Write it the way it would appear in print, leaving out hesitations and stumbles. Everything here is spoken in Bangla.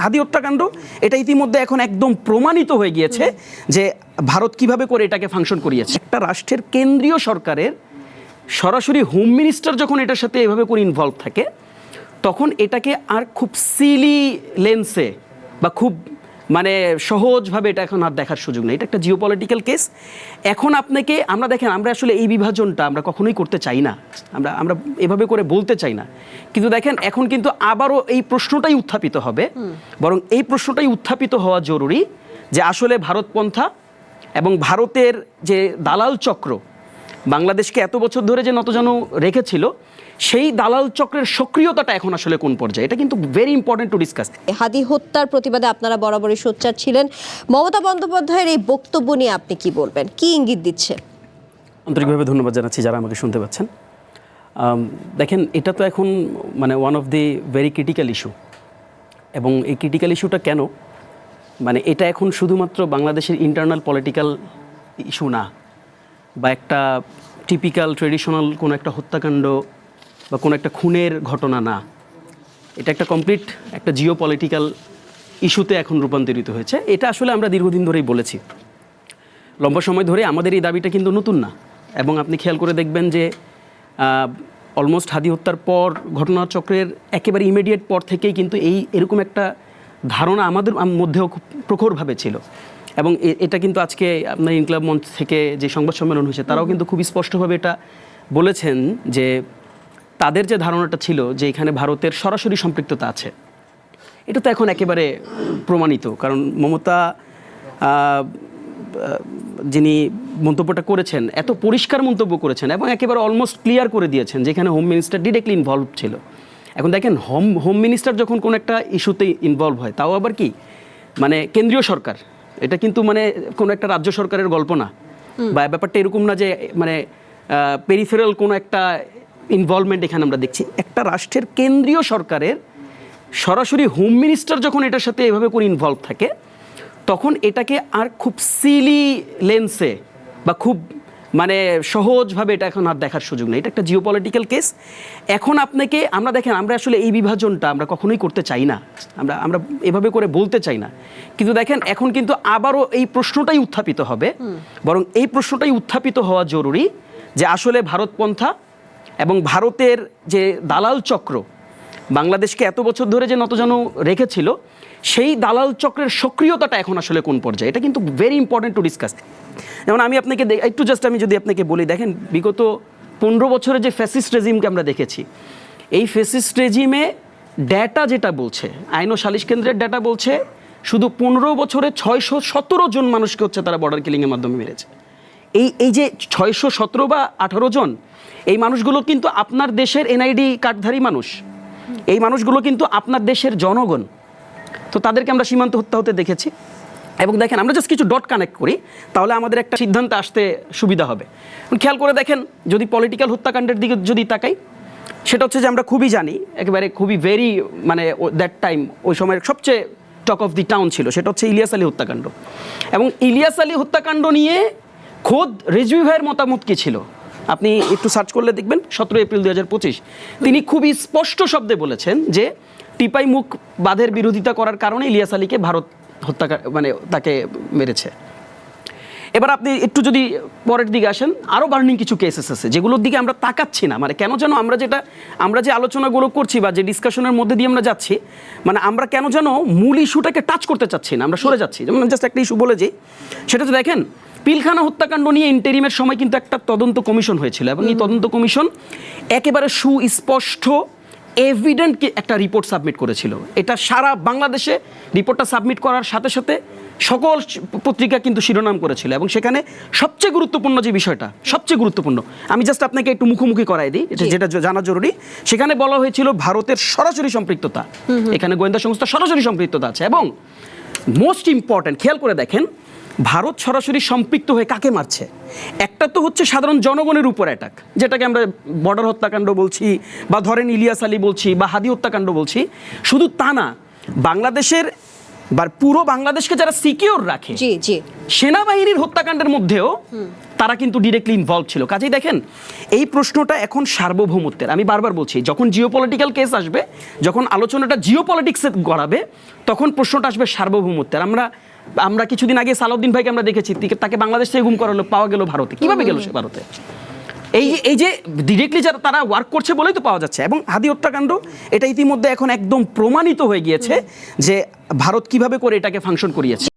হাদি হত্যাকাণ্ড এটা ইতিমধ্যে এখন একদম প্রমাণিত হয়ে গিয়েছে যে ভারত কিভাবে করে এটাকে ফাংশন করিয়েছে। একটা রাষ্ট্রের কেন্দ্রীয় সরকারের সরাসরি হোম মিনিস্টার যখন এটার সাথে এভাবে করে ইনভলভ থাকে, তখন এটাকে আর খুব সিলি লেন্সে বা খুব মানে সহজভাবে এটা এখন আর দেখার সুযোগ নেই। এটা একটা জিওপলিটিক্যাল কেস। এখন আপনাকে আমরা দেখেন, আমরা আসলে এই বিভাজনটা আমরা কখনোই করতে চাই না, আমরা এভাবে করে বলতে চাই না, কিন্তু দেখেন এখন কিন্তু আবারও এই প্রশ্নটাই উত্থাপিত হবে। বরং এই প্রশ্নটাই উত্থাপিত হওয়া জরুরি যে আসলে ভারতপন্থা এবং ভারতের যে দালাল চক্র বাংলাদেশকে এত বছর ধরে যে নতজানু রেখেছিল, সেই দালাল চক্রের সক্রিয়তাটা এখন আসলে কোন পর্যায়ে, এটা কিন্তু ভেরি ইম্পর্টেন্ট টু ডিসকাস। হাদি হত্যার প্রতিবাদে আপনারা বরাবরই সোচ্চার ছিলেন। মমতা বন্দ্যোপাধ্যায়ের এই বক্তব্য নিয়ে আপনি কি বলবেন, কি ইঙ্গিত দিচ্ছে? আন্তরিকভাবে ধন্যবাদ জানাচ্ছি যারা আমাকে শুনতে পাচ্ছেন। দেখেন, এটা তো এখন মানে one of the very critical issue, এবং এই ক্রিটিক্যাল ইস্যুটা কেন, মানে এটা এখন শুধুমাত্র বাংলাদেশের ইন্টারনাল পলিটিক্যাল ইস্যু না, বা একটা টিপিক্যাল ট্রেডিশনাল কোনো একটা হত্যাকাণ্ড বা কোনো একটা খুনের ঘটনা না, এটা একটা কমপ্লিট একটা জিও পলিটিক্যাল ইস্যুতে এখন রূপান্তরিত হয়েছে। এটা আসলে আমরা দীর্ঘদিন ধরেই বলেছি, লম্বা সময় ধরে আমাদের এই দাবিটা কিন্তু নতুন না। এবং আপনি খেয়াল করে দেখবেন যে অলমোস্ট হাদি হত্যার পর ঘটনাচক্রের একেবারে ইমিডিয়েট পর থেকেই কিন্তু এরকম একটা ধারণা আমাদের মধ্যেও খুব প্রখরভাবে ছিল। এবং এটা কিন্তু আজকে আপনার ইনকলাব মঞ্চ থেকে যে সংবাদ সম্মেলন হয়েছে, তারাও কিন্তু খুবই স্পষ্টভাবে এটা বলেছেন যে তাদের যে ধারণাটা ছিল যে এখানে ভারতের সরাসরি সম্পৃক্ততা আছে, এটা তো এখন একেবারে প্রমাণিত। কারণ মমতা যিনি মন্তব্যটা করেছেন, এত পরিষ্কার মন্তব্য করেছেন এবং একেবারে অলমোস্ট ক্লিয়ার করে দিয়েছেন যেখানে হোম মিনিস্টার ডিরেক্টলি ইনভলভ ছিল। এখন দেখেন, হোম মিনিস্টার যখন কোনো একটা ইস্যুতে ইনভলভ হয়, তাও আবার কি মানে কেন্দ্রীয় সরকার, এটা কিন্তু মানে কোনো একটা রাজ্য সরকারের গল্প না, বা ব্যাপারটা এরকম না যে মানে পেরিফেরাল কোনো একটা ইনভলভমেন্ট এখানে আমরা দেখছি। একটা রাষ্ট্রের কেন্দ্রীয় সরকারের সরাসরি হোম মিনিস্টার যখন এটার সাথে এভাবে করে ইনভলভ থাকে, তখন এটাকে আর খুব সিলি লেন্সে বা খুব মানে সহজভাবে এটা এখন আর দেখার সুযোগ নেই। এটা একটা জিওপলিটিক্যাল কেস। এখন আপনাকে আমরা দেখেন, আমরা আসলে এই বিভাজনটা আমরা কখনোই করতে চাই না, আমরা এভাবে করে বলতে চাই না, কিন্তু দেখেন এখন কিন্তু আবারও এই প্রশ্নটাই উত্থাপিত হবে। বরং এই প্রশ্নটাই উত্থাপিত হওয়া জরুরি যে আসলে ভারতপন্থা এবং ভারতের যে দালাল চক্র বাংলাদেশকে এত বছর ধরে যে নতজানু রেখেছিল, সেই দালাল চক্রের সক্রিয়তাটা এখন আসলে কোন পর্যায়ে, এটা কিন্তু ভেরি ইম্পর্টেন্ট টু ডিসকাস। যেমন আমি আপনাকে আমি যদি আপনাকে বলি, দেখেন বিগত 15 বছরে যে ফ্যাসিস্ট রেজিমকে আমরা দেখেছি, এই ফ্যাসিস্ট রেজিমে ডেটা যেটা বলছে, আইন ও সালিশ কেন্দ্রের ডেটা বলছে শুধু 15 বছরে 617 জন মানুষকে হচ্ছে তারা বর্ডার কিলিংয়ের মাধ্যমে মেরেছে। এই যে 617 বা 18 জন, এই মানুষগুলো কিন্তু আপনার দেশের এনআইডি কার্ডধারী মানুষ, এই মানুষগুলো কিন্তু আপনার দেশের জনগণ। তো তাদেরকে আমরা সীমান্ত হত্যা হতে দেখেছি। এবং দেখেন, আমরা জাস্ট কিছু ডট কানেক্ট করি, তাহলে আমাদের একটা সিদ্ধান্তে আসতে সুবিধা হবে। খেয়াল করে দেখেন, যদি পলিটিক্যাল হত্যাকাণ্ডের দিকে যদি তাকাই, সেটা হচ্ছে যে আমরা খুবই জানি, একেবারে খুবই ভেরি মানে দ্যাট টাইম ওই সময়ের সবচেয়ে টক অফ দি টাউন ছিল, সেটা হচ্ছে ইলিয়াস আলী হত্যাকাণ্ড। এবং ইলিয়াস আলী হত্যাকাণ্ড নিয়ে খোদ রিজভী ভাইয়ের মতামত কী ছিল আপনি একটু সার্চ করলে দেখবেন। 17 এপ্রিল 2025 তিনি খুবই স্পষ্ট শব্দে বলেছেন যে টিপাই মুখ বাঁধের বিরোধিতা করার কারণে ইলিয়াস আলীকে ভারত হত্যা মানে তাকে মেরেছে। এবার আপনি একটু যদি পরের দিকে আসেন, আরও বার্নিং কিছু কেসেস আছে যেগুলোর দিকে আমরা তাকাচ্ছি না। মানে কেন যেন আমরা যে আলোচনাগুলো করছি বা যে ডিসকাশনের মধ্যে দিয়ে আমরা যাচ্ছি, মানে আমরা কেন যেন মূল ইস্যুটাকে টাচ করতে চাচ্ছি না, আমরা সরে যাচ্ছি। যেমন জাস্ট একটা ইস্যু বলে যে, সেটা হচ্ছে দেখেন, পিলখানা হত্যাকাণ্ড নিয়ে ইন্টারিমের সময় কিন্তু একটা তদন্ত কমিশন হয়েছিল, এবং এই তদন্ত কমিশন একেবারে সুস্পষ্ট এভিডেন্ট একটা রিপোর্ট সাবমিট করেছিল। এটা সারা বাংলাদেশে রিপোর্টটা সাবমিট করার সাথে সাথে সকল পত্রিকা কিন্তু শিরোনাম করেছিল, এবং সেখানে সবচেয়ে গুরুত্বপূর্ণ যে বিষয়টা, সবচেয়ে গুরুত্বপূর্ণ, আমি জাস্ট আপনাকে একটু মুখোমুখি করাই দিই, যেটা জানা জরুরি। সেখানে বলা হয়েছিল ভারতের সরাসরি সম্পৃক্ততা, এখানে গোয়েন্দা সংস্থা সরাসরি সম্পৃক্ততা আছে। এবং মোস্ট ইম্পর্ট্যান্ট, খেয়াল করে দেখেন, ভারত সরাসরি সম্পৃক্ত হয়ে কাকে মারছে। একটা তো হচ্ছে সাধারণ জনগণের উপর অ্যাটাক, যেটাকে আমরা বর্ডার হত্যাকাণ্ড বলছি, বা ধরেন ইলিয়াস আলী বলছি, বা হাদি হত্যাকাণ্ড বলছি। শুধু তা না, বাংলাদেশের বা পুরো বাংলাদেশকে যারা সিকিউর রাখে, সেনাবাহিনীর হত্যাকাণ্ডের মধ্যেও তারা কিন্তু ডিরেক্টলি ইনভলভ ছিল। কাজেই দেখেন এই প্রশ্নটা এখন সার্বভৌমত্বের, আমি বারবার বলছি যখন জিওপলিটিক্যাল কেস আসবে, যখন আলোচনাটা জিওপলিটিক্সে গড়াবে, তখন প্রশ্নটা আসবে সার্বভৌমত্বের। আমরা কিছুদিন আগে সালাউদ্দিন ভাইকে আমরা দেখেছি, তাকে বাংলাদেশ থেকে গুম করালো, পাওয়া গেল ভারতে। কিভাবে গেল সে ভারতে? এই যে ডিরেক্টলি যারা তারা ওয়ার্ক করছে বলেই তো পাওয়া যাচ্ছে। এবং হাদি হত্যাকাণ্ড এটা ইতিমধ্যে এখন একদম প্রমাণিত হয়ে গিয়েছে যে ভারত কিভাবে করে এটাকে ফাংশন করিয়েছে।